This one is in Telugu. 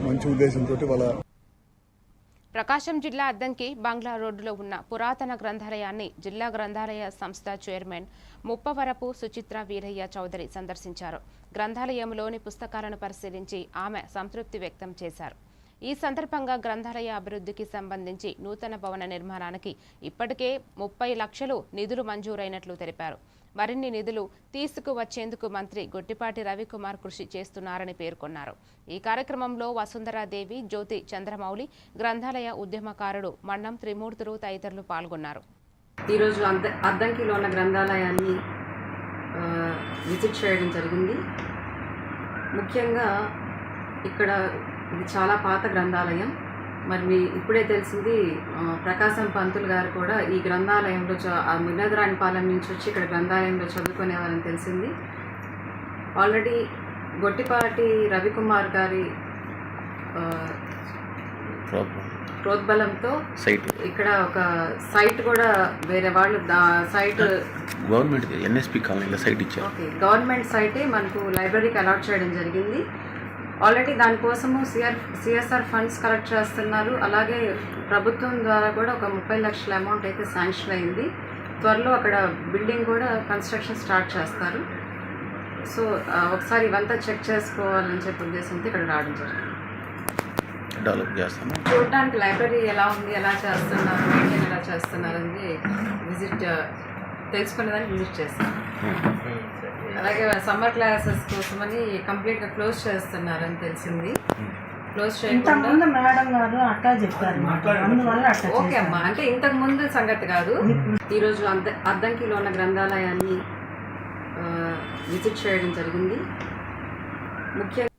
మంచి ఉద్దేశంతో వాళ్ళ ప్రకాశం జిల్లా అద్దంకి బంగ్లా రోడ్డులో ఉన్న పురాతన గ్రంథాలయాన్ని జిల్లా గ్రంథాలయ సంస్థ చైర్మన్ ముప్పవరపు సుచిత్ర వీరయ్య చౌదరి సందర్శించారు. గ్రంథాలయంలోని పుస్తకాలను పరిశీలించి ఆమె సంతృప్తి వ్యక్తం చేశారు. ఈ సందర్భంగా గ్రంథాలయ అభివృద్ధికి సంబంధించి నూతన భవన నిర్మాణానికి ఇప్పటికే 30 లక్షలు నిధులు మంజూరైనట్లు తెలిపారు. మరిన్ని నిధులు తీసుకువచ్చేందుకు మంత్రి గొట్టిపాటి రవికుమార్ కృషి చేస్తున్నారని పేర్కొన్నారు. ఈ కార్యక్రమంలో వసుంధరాదేవి, జ్యోతి చంద్రమౌళి, గ్రంథాలయ ఉద్యమకారుడు మన్నం త్రిమూర్తులు తదితరులు పాల్గొన్నారు. ఈరోజు అద్దంకిలో ఉన్న గ్రంథాలయాన్ని విజిట్ చేయడం జరిగింది. ముఖ్యంగా ఇక్కడ ఇది చాలా పాత గ్రంథాలయం. మరి ఇప్పుడే తెలిసింది ప్రకాశం పంతులు గారు కూడా ఈ గ్రంథాలయంలో మిన్నదరానిపాలెం నుంచి వచ్చి ఇక్కడ గ్రంథాలయంలో చదువుకునేవారని తెలిసింది. ఆల్రెడీ గొట్టిపాటి రవికుమార్ గారి ప్రోద్బలంతో ఇక్కడ ఒక సైట్ కూడా వేరే వాళ్ళు సైట్ గవర్నమెంట్ ఎన్ఎస్పి కాలనీలో సైట్ ఇచ్చారు. ఓకే, గవర్నమెంట్ సైటే మనకు లైబ్రరీకి అలాట్ చేయడం జరిగింది. ఆల్రెడీ దానికోసము సిఎస్ఆర్ ఫండ్స్ కలెక్ట్ చేస్తున్నారు. అలాగే ప్రభుత్వం ద్వారా కూడా ఒక 30 లక్షల అమౌంట్ అయితే శాంక్షన్ అయింది. త్వరలో అక్కడ బిల్డింగ్ కూడా కన్స్ట్రక్షన్ స్టార్ట్ చేస్తారు. సో ఒకసారి ఇవంతా చెక్ చేసుకోవాలని చెప్పే ఉద్దేశంతో ఇక్కడ రావడం జరిగింది. డెవలప్ చేస్తాను చూడటానికి లైబ్రరీ ఎలా ఉంది, ఎలా చేస్తున్నారు, మెయింటైన్ ఎలా చేస్తున్నారు అనేది విజిట్ తెలుసుకునేదానికి విజిట్ చేస్తాను. అలాగే సమ్మర్ క్లాసెస్ కోసమని కంప్లీట్గా క్లోజ్ చేస్తున్నారని తెలిసింది. క్లోజ్ చేయకుండా మేడం గారు అట్టా చెప్పారు. ఓకే అమ్మా, అంటే ఇంతకు ముందు సంగతి కాదు. ఈరోజు అద్దంకిలో ఉన్న గ్రంథాలయాన్ని విజిట్ చేయడం జరిగింది. ముఖ్యంగా